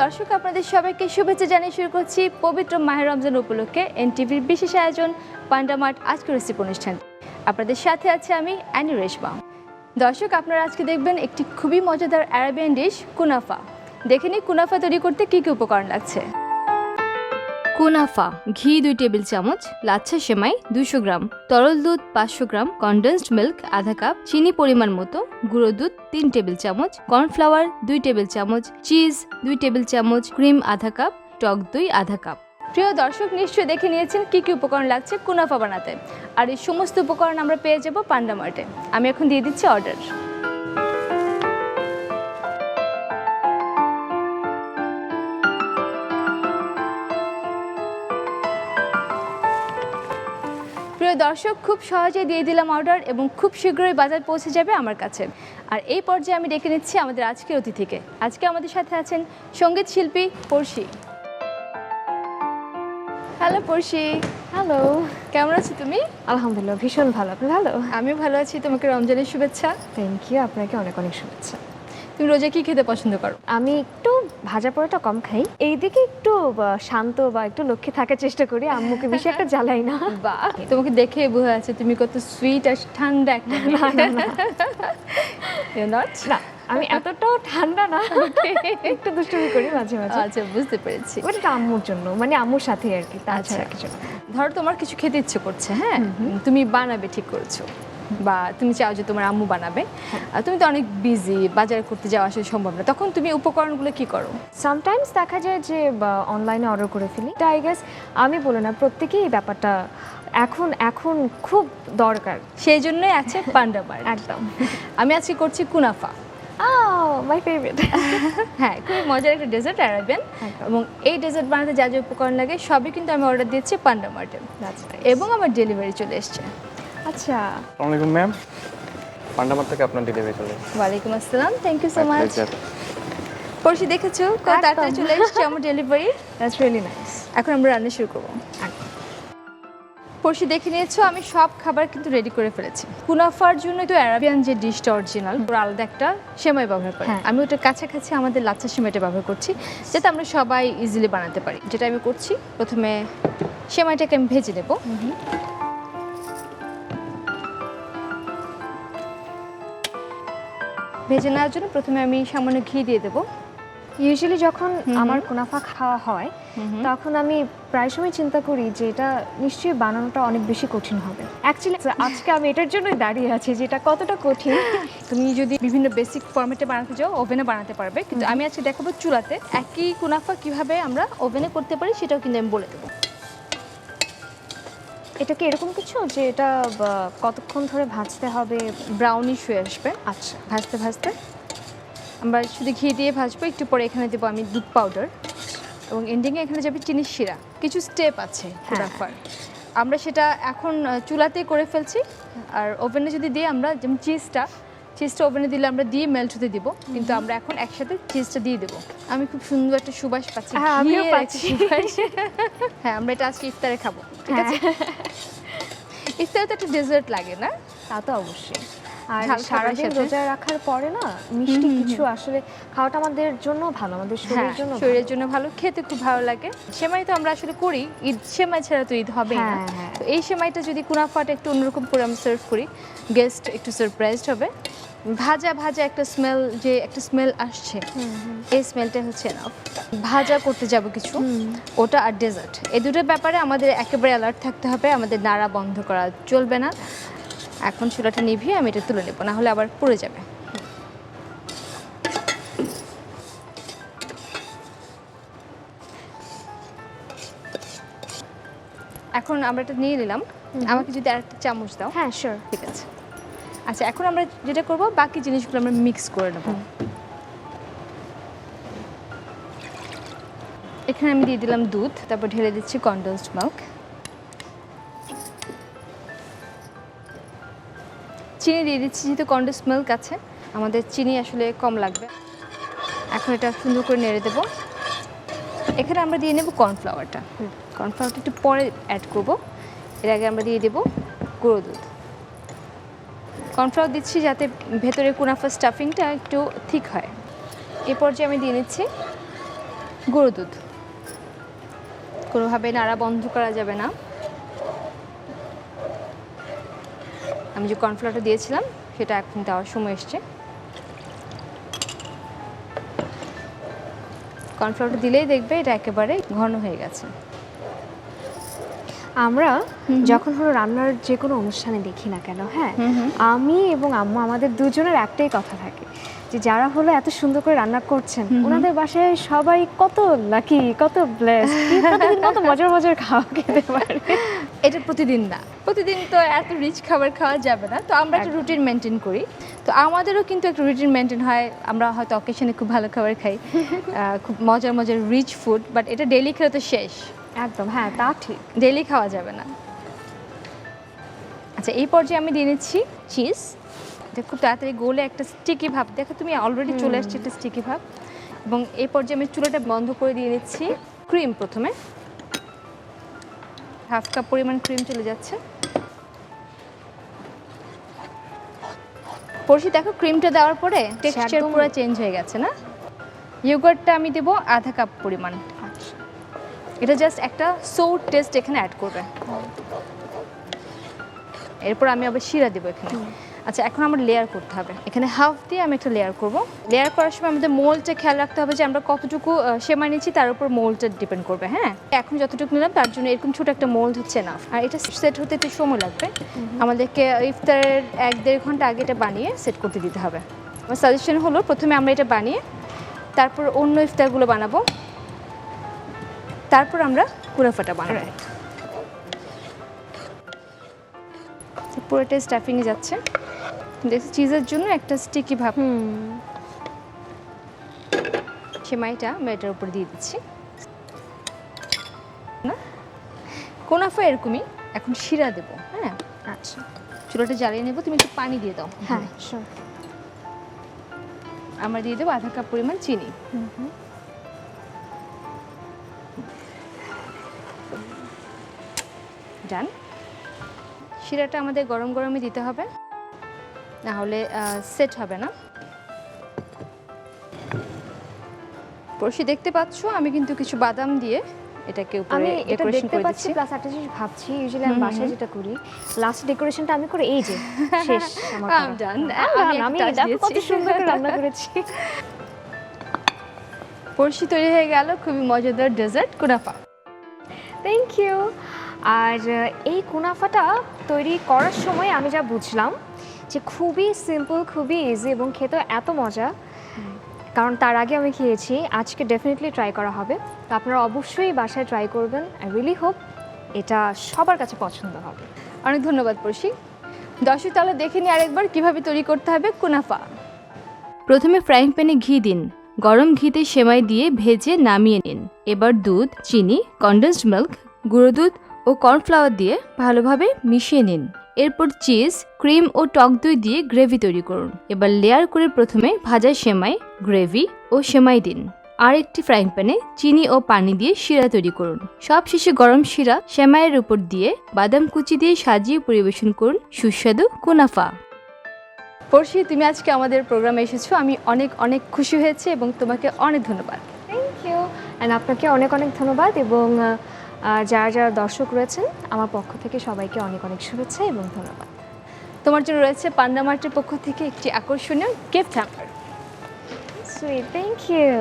দর্শক আপনাদের সবাইকে শুভেচ্ছা জানিয়ে শুরু করছি পবিত্র মাহে রমজান উপলক্ষে এনটিভির বিশেষ আয়োজন পান্ডা মার্ট আজকের রেসিপি অনুষ্ঠান। আপনাদের সাথে আছে আমি অ্যানি রেশমা। দর্শক আপনারা আজকে দেখবেন একটি খুবই মজাদার আরাবিয়ান ডিশ কুনাফা। দেখে নিই কুনাফা তৈরি করতে কী কী উপকরণ লাগছে। কুনাফা: ঘি 2 টেবিল চামচ, লাচ্ছা সেমাই 200 গ্রাম, তরল দুধ 500 গ্রাম, কনডেন্সড মিল্ক আধা কাপ, চিনি পরিমাণ মতো, গুঁড়ো দুধ 3 টেবিল চামচ, কর্নফ্লাওয়ার 2 টেবিল চামচ, চিজ 2 টেবিল চামচ, ক্রিম আধা কাপ, টক দই আধা কাপ। প্রিয় দর্শক নিশ্চয়ই দেখে নিয়েছেন কী কী উপকরণ লাগছে কুনাফা বানাতে, আর এই সমস্ত উপকরণ আমরা পেয়ে যাব পান্ডা মার্টে। আমি এখন দিয়ে দিচ্ছি অর্ডার। প্রিয় দর্শক খুব সহজে দিয়ে দিলাম অর্ডার এবং খুব শীঘ্রই বাজার পৌঁছে যাবে আমার কাছে। আর এই পর্যায়ে আমি ডেকে নিচ্ছি আমাদের আজকের অতিথিকে। আজকে আমাদের সাথে আছেন সঙ্গীত শিল্পী পড়শি। হ্যালো পড়শি। হ্যালো, কেমন আছো তুমি? আলহামদুলিল্লাহ ভীষণ ভালো। আপনি ভালো? আমিও ভালো আছি। তোমাকে রমজানের শুভেচ্ছা। থ্যাংক ইউ, আপনাকে অনেক অনেক শুভেচ্ছা। তুমি রোজা কি খেতে পছন্দ করো? আমি একটু ভাজা পোড়াটা কম খাই, এইদিকে একটু শান্ত বা একটু লক্ষ্যে থাকার চেষ্টা করি, আম্মুকে বেশি একটা জ্বালাই না। বাহ, তোমাকে দেখে বোঝা যাচ্ছে তুমি কত সুইট আর ঠান্ডা একটা না, আমি এতটাও ঠান্ডা না, একটু দুষ্টুমি করি মাঝে মাঝে। আচ্ছা, বুঝতে পেরেছি। ওটা আম্মুর জন্য, মানে আম্মুর সাথে আর কি, তাছাড়া কিছু না। ধরো তোমার কিছু খেতে ইচ্ছে করছে, হ্যাঁ, তুমি বানাবে ঠিক করেছো, বা তুমি চাও যে তোমার আম্মু বানাবে, তুমি তো অনেক বিজি, বাজার করতে যাওয়া আসলে সম্ভব না, তখন তুমি উপকরণগুলো কি করো? সামটাইমস দেখা যায় যে অনলাইনে অর্ডার করে ফেলি। এটা আই গেস আমি বলো না, প্রত্যেকেই এই ব্যাপারটা এখন খুব দরকার, সেই জন্যই আছে পান্ডা মার্ট। একদম। আমি আজকে করছি কুনাফা। My favourite. হ্যাঁ, খুব মজার একটা ডেজার্ট আরাবিয়ান, এবং এই ডেজার্ট বানাতে যা যা উপকরণ লাগে সবই কিন্তু আমি অর্ডার দিয়েছি পান্ডা মার্টে, এবং আমার ডেলিভারি চলে এসছে। আচ্ছা, আসসালামু আলাইকুম ম্যাম, পান্ডা মার্ট থেকে আপনার ডেলিভারি চলে এসেছে। ওয়ালাইকুম আসসালাম, থ্যাংক ইউ সো মাচ। পড়শি দেখেছো কত তাড়াতাড়ি চলে এসছে আমার ডেলিভারি। That's really nice. এখন আমরা রান্না শুরু করবো। পড়শি দেখে নিয়েছো আমি সব খাবার কিন্তু রেডি করে ফেলেছি। কুনাফার জন্য তো আরাবিয়ান যে ডিশটা অরিজিনাল, ওর আলাদা একটা সেমাই ব্যবহার করি। আমি ওটার কাছাকাছি আমাদের লাচ্ছা সেমাইটা ব্যবহার করছি, যাতে আমরা সবাই ইজিলি বানাতে পারি। যেটা আমি করছি, প্রথমে সেমাইটাকে আমি ভেজে নেব। ভেজে নেওয়ার জন্য প্রথমে আমি সামান্য ঘি দিয়ে দেবো। ইউজুয়ালি যখন আমার কুনাফা খাওয়া হয়, তখন আমি প্রায় সময় চিন্তা করি যে এটা নিশ্চয়ই বানানোটা অনেক বেশি কঠিন হবে। অ্যাকচুয়ালি আজকে আমি এটার জন্যই দাঁড়িয়ে আছি যে এটা কতটা কঠিন। তুমি যদি বিভিন্ন বেসিক ফরম্যাটে বানাতে চাও ওভেনে বানাতে পারবে, কিন্তু আমি আজকে দেখাবো চুলাতে একই কুনাফা কিভাবে আমরা ওভেনে করতে পারি, সেটাও কিন্তু আমি বলে দেবো। এটা কি এরকম কিছু যে এটা কতক্ষণ ধরে ভাজতে হবে? ব্রাউনিশ হয়ে আসবে। আচ্ছা, ভাজতে ভাজতে আমরা শুধু ঘি দিয়ে ভাজবো, একটু পরে এখানে দেবো আমি দুধ পাউডার, এবং এন্ডিংয়ে এখানে যাবে চিনির শিরা। কিছু স্টেপ আছে কুনাফার, আমরা সেটা এখন চুলাতেই করে ফেলছি। আর ওভেনে যদি দিয়ে আমরা, যেমন চিজটা ওভেনে দিলে আমরা দিয়ে মেল্ট হতে দিব, কিন্তু আমরা এখন একসাথে চিজটা দিয়ে দেবো। আমি খুব সুন্দর একটা সুবাস পাচ্ছি। আমিও পাচ্ছি। হ্যাঁ, আমরা এটা আজকে ইফতারে খাবো, ঠিক আছে? ইফতারে তো একটা ডেজার্ট লাগে না? তা তো অবশ্যই। আর সারাদিন রোজা রাখার পরে না মিষ্টি কিছু আসলে খাওয়াটা আমাদের জন্য ভালো, আমাদের শরীরের জন্য ভালো, খেতে খুব ভালো লাগে। সেমাই তো আমরা আসলে করি, ঈদ সেমাই ছাড়া তো ঈদ হবে না। তো এই সেমাইটা যদি কুনাফাটা একটু অন্যরকম করে আমরা সার্ভ করি, গেস্ট একটু সারপ্রাইজড হবে। ভাজা ভাজা একটা স্মেল আসছে, এই স্মেলটা হচ্ছে না। ভাজা করতে যাব কিছু, ওটা আর ডেজার্ট, এই দুটোর ব্যাপারে আমাদের একেবারে অ্যালার্ট থাকতে হবে, আমাদের নাড়া বন্ধ করা চলবে না। এখন চুলাটা নিভিয়ে আমি এটা তুলে নেব, না হলে আবার পুড়ে যাবে। এখন আমরা এটা নিয়ে নিলাম, আমাকে যদি আরেকটা চামচ দাও। হ্যাঁ শিওর, ঠিক আছে। আচ্ছা, এখন আমরা যেটা করব, বাকি জিনিসগুলো আমরা মিক্স করে নেব। এখানে আমি দিয়ে দিলাম দুধ, তারপর ঢেলে দিচ্ছি কনডেন্সড মিল্ক, চিনি দিয়ে দিচ্ছি। যেহেতু কনডেন্সড মিল্ক আছে, আমাদের চিনি আসলে কম লাগবে। এখন এটা সুন্দর করে নেড়ে দেবো। এখানে আমরা দিয়ে নেব কর্নফ্লাওয়ারটা একটু পরে অ্যাড করব। এর আগে আমরা দিয়ে দেব গুঁড়ো দুধ। কর্নফ্লাওয়ার দিচ্ছি যাতে ভেতরে কুনাফা স্টাফিংটা একটু থিক হয়। এ পর্যায়ে আমি দিয়ে নিচ্ছি গুঁড়ো দুধ, কোনোভাবে নাড়া বন্ধ করা যাবে না। আমি যে কর্নফ্লাওয়ারটা দিয়েছিলাম সেটা এখন দেওয়ার সময় এসছে। কর্নফ্লাওয়ারটা দিলেই দেখবে এটা একেবারে ঘন হয়ে গেছে। আমরা যখন হলো রান্নার যে কোনো অনুষ্ঠানে দেখি না কেন, হ্যাঁ, আমি এবং আম্মু আমাদের দুজনের একটাই কথা থাকে যে যারা হলো এত সুন্দর করে রান্না করছেন ওনাদের বাসায় সবাই কত লাকি, কত ব্লেসড, প্রতিদিন কত মজার মজার খাওয়া খেতে পারে। এটা প্রতিদিন না, প্রতিদিন তো এত রিচ খাবার খাওয়া যাবে না, তো আমরা একটা রুটিন মেনটেন করি। তো আমাদেরও কিন্তু একটা রুটিন মেনটেন হয়, আমরা হয়তো অকেশনে খুব ভালো খাবার খাই, খুব মজার মজার রিচ ফুড, বাট এটা ডেইলি খেলে তো শেষ। একদম, হ্যাঁ, তা ঠিক, ডেইলি খাওয়া যাবে না। আচ্ছা, এই পর্যায়ে আমি দিয়ে নিচ্ছি চিজ। এটা খুব তাড়াতাড়ি গোলে একটা স্টিকি ভাব, দেখো তুমি অলরেডি চলে আসছে একটা স্টিকি ভাব। এবং এই পর্যায়ে আমি চুলাটা বন্ধ করে দিয়ে নিচ্ছি ক্রিম। প্রথমে হাফ কাপ পরিমাণ ক্রিম চলে যাচ্ছে। পরশি দেখো ক্রিমটা দেওয়ার পরে টেক্সচার পুরো চেঞ্জ হয়ে গেছে না? ইয়োগার্টটা আমি দেবো আধা কাপ পরিমাণ। এটা জাস্ট একটা সোর টেস্ট এখানে অ্যাড করবে। এরপর আমি আবার শিরা দেবো এখানে। আচ্ছা, এখন আমার লেয়ার করতে হবে। এখানে হাফ দিয়ে আমি একটা লেয়ার করব। লেয়ার করার সময় আমাদের মোল্ডটা খেয়াল রাখতে হবে যে আমরা কতটুকু সেমাই নিচ্ছি তার উপর মোল্ডটা ডিপেন্ড করবে। হ্যাঁ, এখন যতটুকু নিলাম তার জন্য এরকম ছোট একটা মোল্ড হচ্ছে না, আর এটা সেট হতে একটু সময় লাগবে। আমাদেরকে ইফতারের 1-1.5 ঘন্টা আগে এটা বানিয়ে সেট করতে দিতে হবে। আমার সাজেশন হলো প্রথমে আমরা এটা বানিয়ে তারপর অন্য ইফতারগুলো বানাবো, তারপর আমরা কুনাফাটা বানাবো। পুরোটা স্টাফিংয়ে যাচ্ছে, দেখছি চিজের জন্য একটা স্টিকি ভাব। সেমাইটা আমি এটার উপর দিয়ে দিচ্ছি না। কুনাফা এরকমই। এখন শিরা দেবো। হ্যাঁ, আচ্ছা, চুলাটা জ্বালিয়ে নেবো, তুমি একটু পানি দিয়ে দাও। হ্যাঁ, শিওর। আমরা দিয়ে দেবো আধা কাপ পরিমাণ চিনি। ডান। শিরাটা আমাদের গরম গরমই দিতে হবে, না হলে সেট হবে না। পরশি দেখতে পাচ্ছ আমি কিন্তু কিছু বাদাম দিয়ে এটাকে উপরে আমি এটা ডেকোরেশন দেখতে করে পাচ্ছি, দিচ্ছি। প্লাস একটা জিনিস ভাবছি, ইউজুয়ালি আমি বাসায় যেটা করি লাস্ট ডেকোরেশনটা আমি করে এই যে শেষ আমার I'm করা। done. আমি একটা touch দেখো কত দিয়েছি। সুন্দর করে রান্না করেছি। পরশি তৈরি হয়ে গেল খুবই মজাদার ডেজার্ট কুনাফা। Thank you. আর এই কুনাফাটা তৈরি করার সময় আমি যা বুঝলাম যে খুবই সিম্পল, খুবই ইজি এবং খেতে এত মজা, কারণ তার আগে আমি খেয়েছি। আজকে ডেফিনেটলি ট্রাই করা হবে, তো আপনারা অবশ্যই বাসায় ট্রাই করবেন। আই রিয়েলি হোপ এটা সবার কাছে পছন্দ হবে। অনেক ধন্যবাদ পরশি। দর্শক তাহলে দেখে নিই আরেকবার কিভাবে তৈরি করতে হবে কুনাফা। প্রথমে ফ্রাইং প্যানে ঘি দিন, গরম ঘিতে সেমাই দিয়ে ভেজে নামিয়ে নিন। এবার দুধ, চিনি, কনডেন্সড মিল্ক, গুঁড়ো দুধ ও কর্নফ্লাওয়ার দিয়ে ভালোভাবে মিশিয়ে নিন। এরপর চিজ, ক্রিম ও টক দই দিয়ে গ্রেভি তৈরি করুন। এবার লেয়ার করে প্রথমে ভাজা সেমাই, গ্রেভি ও সেমাই দিন। আর একটি ফ্রাইং প্যানে চিনি ও পানি দিয়ে শিরা তৈরি করুন। সব শেষে গরম শিরা সেমাইয়ের উপর দিয়ে বাদাম কুচি দিয়ে সাজিয়ে পরিবেশন করুন সুস্বাদু কুনাফা। পরশি, তুমি আজকে আমাদের প্রোগ্রামে এসেছো, আমি অনেক অনেক খুশি হয়েছি এবং তোমাকে অনেক ধন্যবাদ। Thank you. অ্যান্ড আপনাকে অনেক অনেক ধন্যবাদ, এবং যারা যারা দর্শক রয়েছেন আমার পক্ষ থেকে সবাইকে অনেক অনেক শুভেচ্ছা এবং ধন্যবাদ। তোমার জন্য রয়েছে পান্ডা মার্টের পক্ষ থেকে একটি আকর্ষণীয় gift hamper. Sweet, thank you.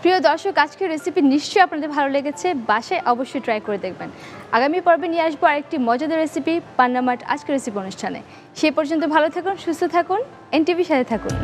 প্রিয় দর্শক, আজকের রেসিপি নিশ্চয়ই আপনাদের ভালো লেগেছে, বাসায় অবশ্যই ট্রাই করে দেখবেন। আগামী পর্বে নিয়ে আসবো আরেকটি মজাদার রেসিপি পান্ডা মার্ট আজকের রেসিপি অনুষ্ঠানে। সেই পর্যন্ত ভালো থাকুন, সুস্থ থাকুন, এনটিভির সাথে থাকুন।